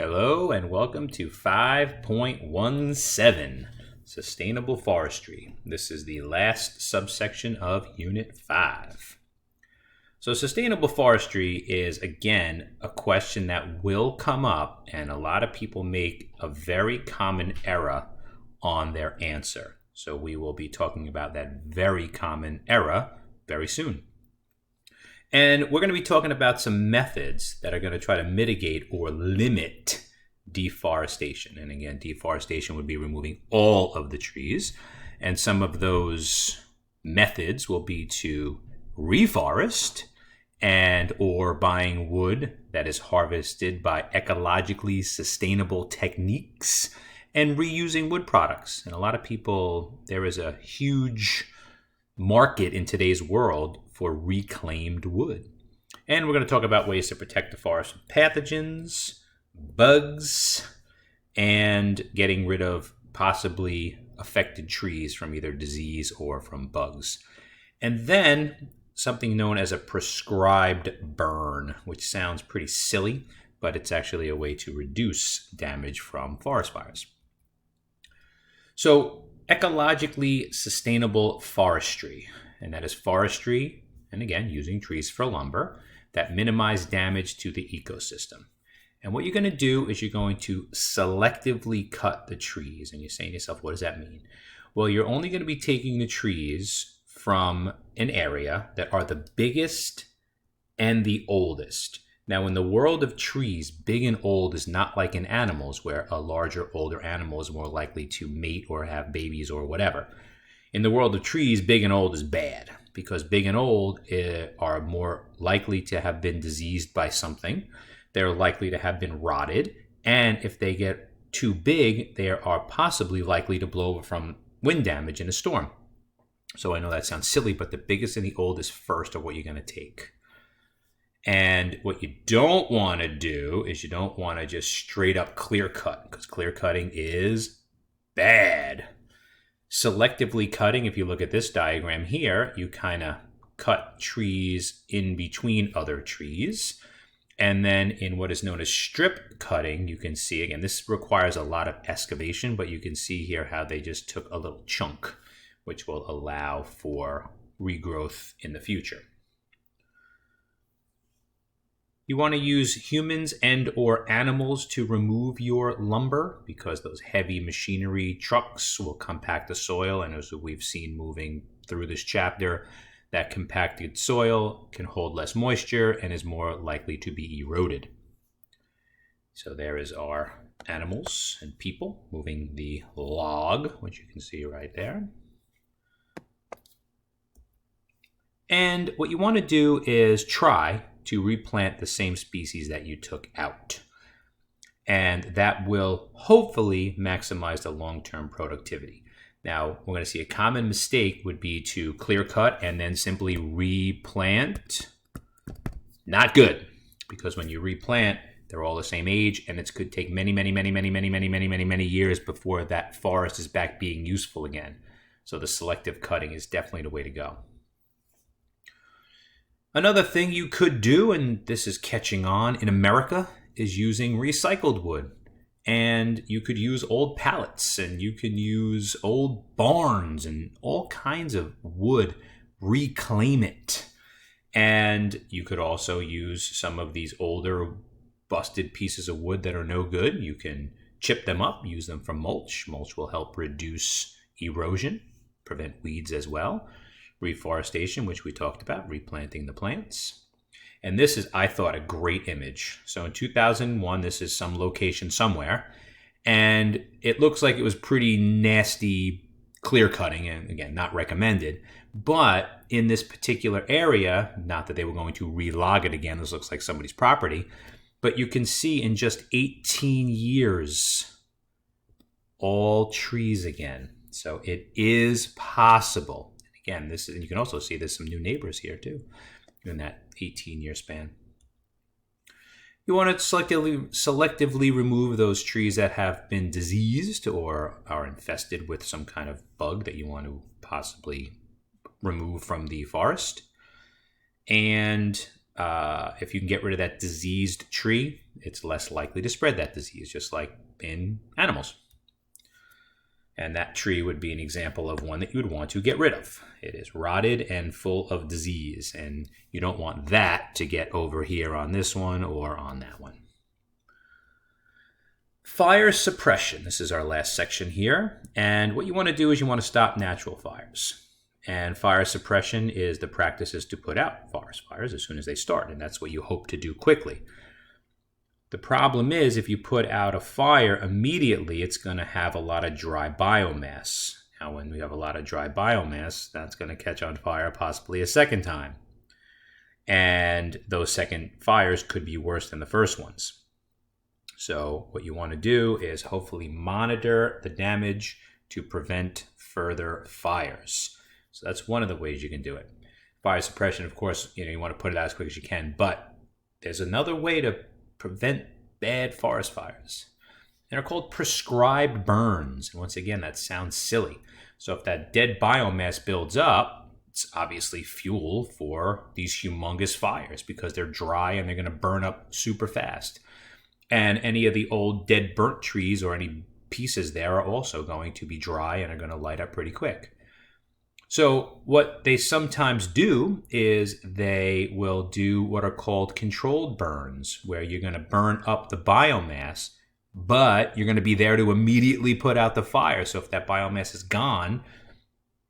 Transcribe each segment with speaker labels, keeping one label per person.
Speaker 1: Hello and welcome to 5.17, Sustainable Forestry. This is the last subsection of Unit 5. So sustainable forestry is, again, a question that will come up, and a lot of people make a very common error on their answer. So we will be talking about that very common error very soon. And we're going to be talking about some methods that are going to try to mitigate or limit deforestation. And again, deforestation would be removing all of the trees. And some of those methods will be to reforest and or buying wood that is harvested by ecologically sustainable techniques and reusing wood products. And a lot of people, there is a huge market in today's world for reclaimed wood. And we're going to talk about ways to protect the forest from pathogens, bugs, and getting rid of possibly affected trees from either disease or from bugs. And then something known as a prescribed burn, which sounds pretty silly, but it's actually a way to reduce damage from forest fires. So, ecologically sustainable forestry, and that is forestry, and again, using trees for lumber, that minimize damage to the ecosystem. And what you're going to do is you're going to selectively cut the trees. And you're saying to yourself, what does that mean? Well, you're only going to be taking the trees from an area that are the biggest and the oldest. Now, in the world of trees, big and old is not like in animals, where a larger, older animal is more likely to mate or have babies or whatever. In the world of trees, big and old is bad, because big and old are more likely to have been diseased by something. They're likely to have been rotted. And if they get too big, they are possibly likely to blow over from wind damage in a storm. So I know that sounds silly, but the biggest and the oldest first are what you're going to take. And what you don't want to do is you don't want to just straight up clear cut, because clear cutting is bad. Selectively cutting, if you look at this diagram here, you kind of cut trees in between other trees. And then in what is known as strip cutting, you can see, again, this requires a lot of excavation, but you can see here how they just took a little chunk, which will allow for regrowth in the future. You want to use humans and or animals to remove your lumber, because those heavy machinery trucks will compact the soil. And as we've seen moving through this chapter, that compacted soil can hold less moisture and is more likely to be eroded. So there is our animals and people moving the log, which you can see right there. And what you want to do is try to replant the same species that you took out. And that will hopefully maximize the long-term productivity. Now, we're going to see a common mistake would be to clear cut and then simply replant. Not good, because when you replant, they're all the same age, and it could take many years before that forest is back being useful again. So the selective cutting is definitely the way to go. Another thing you could do, and this is catching on in America, is using recycled wood. And you could use old pallets, and you can use old barns and all kinds of wood, reclaim it. And you could also use some of these older busted pieces of wood that are no good. You can chip them up, use them for mulch. Mulch will help reduce erosion, prevent weeds as well. Reforestation, which we talked about, replanting the plants. And this is, I thought, a great image. So in 2001, this is some location somewhere, and it looks like it was pretty nasty clear cutting, and again, not recommended. But in this particular area, not that they were going to relog it again, this looks like somebody's property, but you can see in just 18 years, all trees again. So it is possible. Again, this is, and you can also see there's some new neighbors here too in that 18-year span. You want to selectively remove those trees that have been diseased or are infested with some kind of bug that you want to possibly remove from the forest. And if you can get rid of that diseased tree, it's less likely to spread that disease, just like in animals. And that tree would be an example of one that you would want to get rid of. It is rotted and full of disease, and you don't want that to get over here on this one or on that one. Fire suppression. This is our last section here. And what you want to do is you want to stop natural fires. And fire suppression is the practice is to put out forest fires as soon as they start, and that's what you hope to do quickly. The problem is if you put out a fire immediately, it's going to have a lot of dry biomass. Now, when we have a lot of dry biomass, that's going to catch on fire possibly a second time. And those second fires could be worse than the first ones. So what you want to do is hopefully monitor the damage to prevent further fires. So that's one of the ways you can do it. Fire suppression, of course, you want to put it out as quick as you can, but there's another way to prevent bad forest fires. And they're called prescribed burns. And once again, that sounds silly. So if that dead biomass builds up, it's obviously fuel for these humongous fires because they're dry and they're going to burn up super fast. And any of the old dead burnt trees or any pieces there are also going to be dry and are going to light up pretty quick. So what they sometimes do is they will do what are called controlled burns, where you're going to burn up the biomass, but you're going to be there to immediately put out the fire. So if that biomass is gone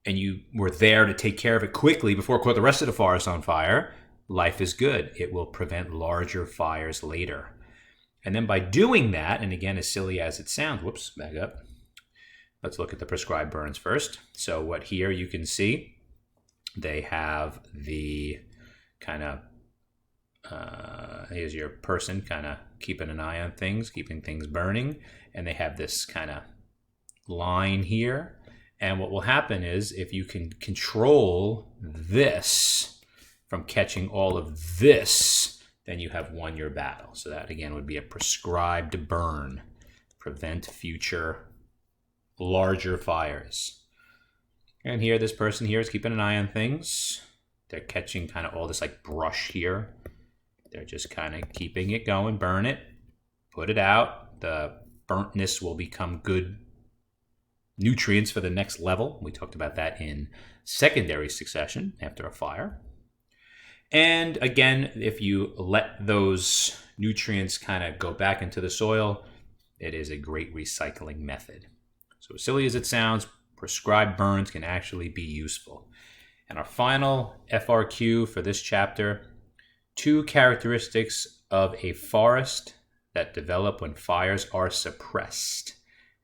Speaker 1: and you were there to take care of it quickly before it caught the rest of the forest on fire, life is good. It will prevent larger fires later. And then by doing that, and again, as silly as it sounds, whoops, back up. Let's look at the prescribed burns first. So what here you can see, they have the kind of, here's your person kind of keeping an eye on things, keeping things burning. And they have this kind of line here. And what will happen is if you can control this from catching all of this, then you have won your battle. So that again would be a prescribed burn. Prevent future larger fires. And here, this person here is keeping an eye on things. They're catching kind of all this like brush here. They're just kind of keeping it going, burn it, put it out. The burntness will become good nutrients for the next level. We talked about that in secondary succession after a fire. And again, if you let those nutrients kind of go back into the soil, it is a great recycling method. So as silly as it sounds, prescribed burns can actually be useful. And our final FRQ for this chapter, 2 characteristics of a forest that develop when fires are suppressed,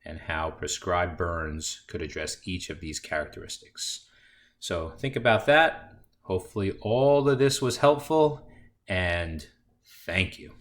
Speaker 1: and how prescribed burns could address each of these characteristics. So think about that. Hopefully all of this was helpful, and thank you.